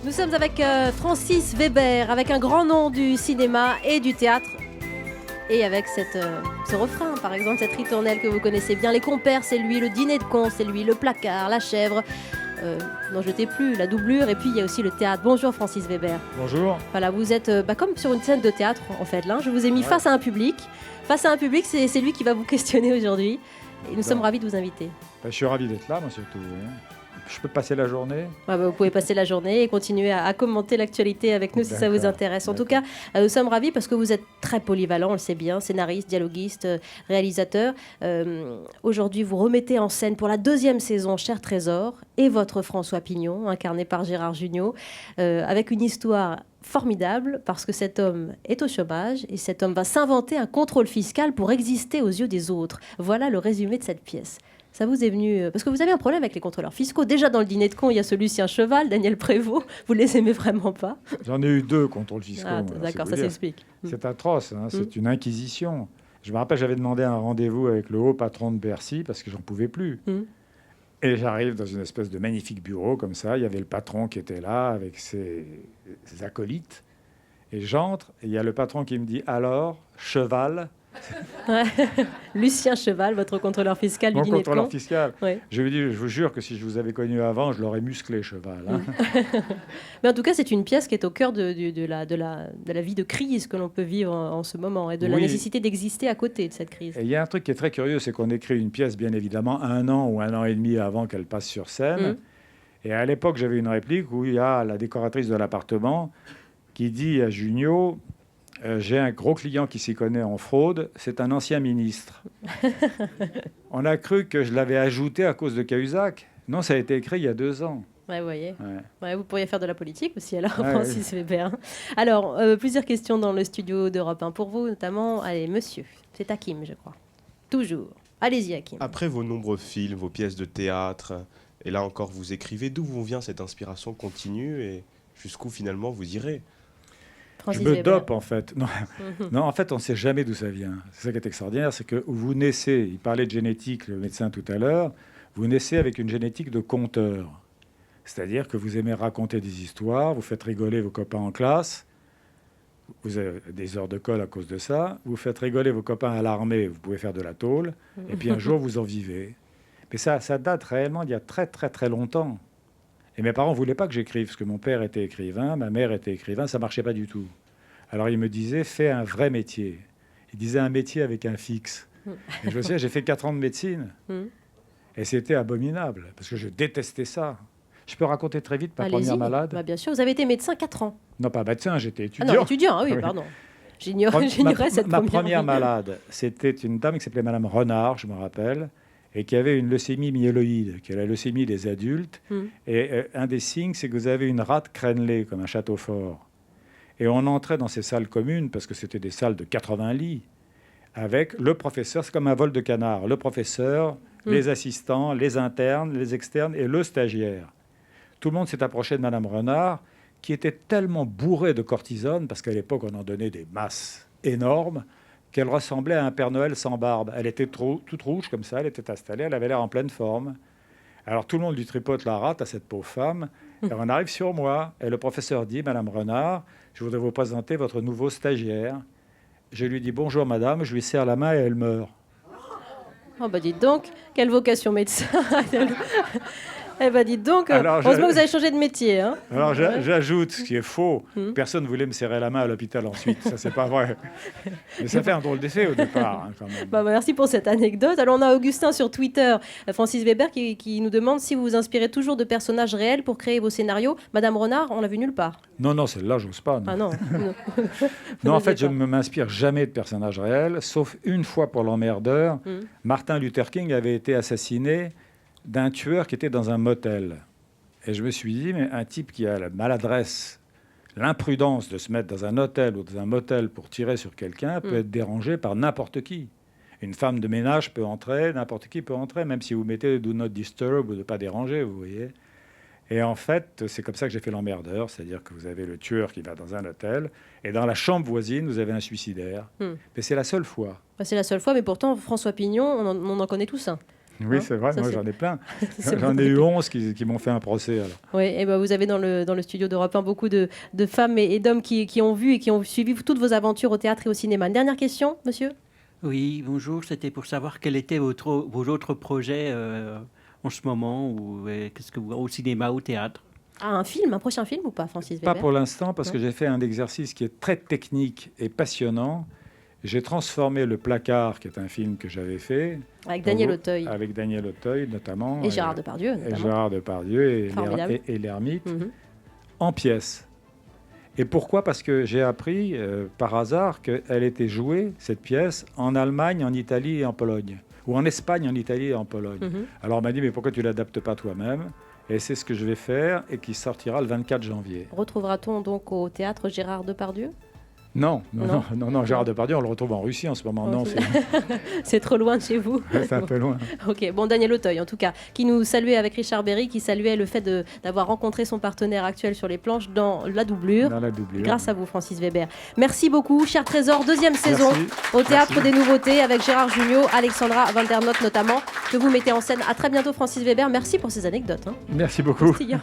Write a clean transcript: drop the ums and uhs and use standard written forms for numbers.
Nous sommes avec Francis Weber, avec un grand nom du cinéma et du théâtre. Et avec ce refrain, par exemple, cette ritournelle que vous connaissez bien. Les compères, c'est lui. Le dîner de con, c'est lui. Le placard, la chèvre. Non, je t'ai plus, la doublure. Et puis, il y a aussi le théâtre. Bonjour, Francis Weber. Bonjour. Voilà, vous êtes comme sur une scène de théâtre, en fait. Là, je vous ai mis face à un public. Face à un public, c'est lui qui va vous questionner aujourd'hui. Et nous sommes ravis de vous inviter. Je suis ravi d'être là, moi, surtout. Hein. Je peux passer la journée. Vous pouvez passer la journée et continuer à commenter l'actualité avec nous si ça vous intéresse. En tout cas, nous sommes ravis parce que vous êtes très polyvalent, on le sait bien, scénariste, dialoguiste, réalisateur. Aujourd'hui, vous remettez en scène pour la 2e saison Cher Trésor et votre François Pignon, incarné par Gérard Jugnot, avec une histoire formidable parce que cet homme est au chômage et cet homme va s'inventer un contrôle fiscal pour exister aux yeux des autres. Voilà le résumé de cette pièce. Ça vous est venu... Parce que vous avez un problème avec les contrôleurs fiscaux. Déjà, dans le dîner de con, il y a ce Lucien Cheval, Daniel Prévost. Vous les aimez vraiment pas? J'en ai eu 2 contrôles fiscaux. D'accord, ça s'explique. C'est atroce, hein, c'est une inquisition. Je me rappelle, j'avais demandé un rendez-vous avec le haut patron de Bercy parce que j'en pouvais plus. Et j'arrive dans une espèce de magnifique bureau comme ça. Il y avait le patron qui était là avec ses acolytes. Et j'entre et il y a le patron qui me dit « Alors, Cheval ?» Lucien Cheval, votre contrôleur fiscal du dîner de con. Mon contrôleur fiscal. Oui. Je lui dis, je vous jure que si je vous avais connu avant, je l'aurais musclé, Cheval. Hein. Mais en tout cas, c'est une pièce qui est au cœur de la vie de crise que l'on peut vivre en ce moment et de la nécessité d'exister à côté de cette crise. Et il y a un truc qui est très curieux, c'est qu'on écrit une pièce, bien évidemment, 1 an ou 1 an et demi avant qu'elle passe sur scène. Et à l'époque, j'avais une réplique où il y a la décoratrice de l'appartement qui dit à Jugnot... j'ai un gros client qui s'y connaît en fraude, c'est un ancien ministre. On a cru que je l'avais ajouté à cause de Cahuzac. Non, ça a été écrit il y a 2 ans. Ouais, vous voyez. Ouais, vous pourriez faire de la politique aussi, alors, Francis Weber. Alors, plusieurs questions dans le studio d'Europe 1 pour vous, notamment. Allez, monsieur, c'est Hakim, je crois. Toujours. Allez-y, Hakim. Après vos nombreux films, vos pièces de théâtre, et là encore, vous écrivez, d'où vous vient cette inspiration continue et jusqu'où finalement vous irez? Francis Je me Weber. dope, en fait. Non, en fait, on ne sait jamais d'où ça vient. C'est ça qui est extraordinaire, c'est que vous naissez, il parlait de génétique, le médecin tout à l'heure, vous naissez avec une génétique de conteur. C'est-à-dire que vous aimez raconter des histoires, vous faites rigoler vos copains en classe, vous avez des heures de colle à cause de ça, vous faites rigoler vos copains à l'armée, vous pouvez faire de la tôle, et puis un jour, vous en vivez. Mais ça date réellement d'il y a très, très, très longtemps. Et mes parents ne voulaient pas que j'écrive, parce que mon père était écrivain, ma mère était écrivain, ça ne marchait pas du tout. Alors ils me disaient, fais un vrai métier. Ils disaient un métier avec un fixe. Et je me souviens, j'ai fait 4 ans de médecine. Et c'était abominable, parce que je détestais ça. Je peux raconter très vite ma première malade? Bien sûr, vous avez été médecin 4 ans. Non, pas médecin, j'étais étudiant. Ah non, étudiant, oui, pardon. J'ignorais cette Ma première malade, c'était une dame qui s'appelait Madame Renard, je me rappelle, et qui avait une leucémie myéloïde, qui est la leucémie des adultes. Et un des signes, c'est que vous avez une rate crénelée, comme un château fort. Et on entrait dans ces salles communes, parce que c'était des salles de 80 lits, avec le professeur, c'est comme un vol de canard, le professeur, les assistants, les internes, les externes et le stagiaire. Tout le monde s'est approché de Madame Renard, qui était tellement bourrée de cortisone, parce qu'à l'époque, on en donnait des masses énormes, qu'elle ressemblait à un Père Noël sans barbe. Elle était toute rouge comme ça, elle était installée, elle avait l'air en pleine forme. Alors tout le monde lui tripote la rate à cette pauvre femme. Et on arrive sur moi, et le professeur dit, Madame Renard, je voudrais vous présenter votre nouveau stagiaire. Je lui dis, bonjour madame, je lui serre la main et elle meurt. Oh bah dites donc, quelle vocation médecin. Eh ben dites donc, Alors, heureusement que vous avez changé de métier. Hein. Alors j'ajoute, ce qui est faux, personne ne voulait me serrer la main à l'hôpital ensuite, ça c'est pas vrai. Mais ça fait un drôle d'effet au départ, hein, quand même. Merci pour cette anecdote. Alors on a Augustin sur Twitter, Francis Weber, qui nous demande si vous vous inspirez toujours de personnages réels pour créer vos scénarios. Madame Renard, on l'a vu nulle part. Non, celle-là, j'ose pas. Non. Ah non. Non, en fait, je ne m'inspire jamais de personnages réels, sauf une fois pour l'emmerdeur. Martin Luther King avait été assassiné d'un tueur qui était dans un motel. Et je me suis dit, mais un type qui a la maladresse, l'imprudence de se mettre dans un hôtel ou dans un motel pour tirer sur quelqu'un peut être dérangé par n'importe qui. Une femme de ménage peut entrer, n'importe qui peut entrer, même si vous mettez « do not disturb » ou « ne pas déranger », vous voyez. Et en fait, c'est comme ça que j'ai fait l'emmerdeur, c'est-à-dire que vous avez le tueur qui va dans un hôtel, et dans la chambre voisine, vous avez un suicidaire. Mais c'est la seule fois. C'est la seule fois, mais pourtant, François Pignon, on en connaît tous un. Oui, Hein, c'est vrai, ça, moi c'est- j'en ai plein. c'est J'en bon. ai eu 11 qui m'ont fait un procès. Alors. Oui, et ben vous avez dans le studio d'Europe 1 beaucoup de femmes et d'hommes qui ont vu et qui ont suivi toutes vos aventures au théâtre et au cinéma. Une dernière question, monsieur? Oui, bonjour. C'était pour savoir quels étaient vos autres projets en ce moment, ou qu'est-ce que vous, au cinéma, au théâtre. Ah, un prochain film ou pas, Francis Pas Weber? pour l'instant, parce Non. que j'ai fait un exercice qui est très technique et passionnant. J'ai transformé Le Placard, qui est un film que j'avais fait, Avec Daniel Auteuil avec Daniel Auteuil notamment, et Gérard Depardieu, et notamment. Gérard Depardieu Formidable. et l'Ermite, Mhm. en pièces. Et pourquoi? Parce que j'ai appris par hasard qu'elle était jouée, cette pièce, en Allemagne, en Italie et en Pologne. Ou en Espagne, en Italie et en Pologne. Mhm. Alors on m'a dit, mais pourquoi tu ne l'adaptes pas toi-même? Et c'est ce que je vais faire et qui sortira le 24 janvier. Retrouvera-t-on donc au théâtre Gérard Depardieu? Non, Non. Gérard Depardieu, on le retrouve en Russie en ce moment. Oh, Non, c'est- C'est trop loin de chez vous. c'est un peu loin. Ok, bon, Daniel Auteuil, en tout cas, qui nous saluait avec Richard Berry, qui saluait le fait d'avoir rencontré son partenaire actuel sur les planches dans La Doublure. Dans La Doublure. Grâce à vous, Francis Weber. Merci beaucoup, cher Trésor. Deuxième saison Merci. au Théâtre Merci. des Nouveautés avec Gérard Jugnot, Alexandra Vandernotte notamment, que vous mettez en scène. À très bientôt, Francis Weber. Merci pour ces anecdotes. Hein. Merci beaucoup. Croustillant.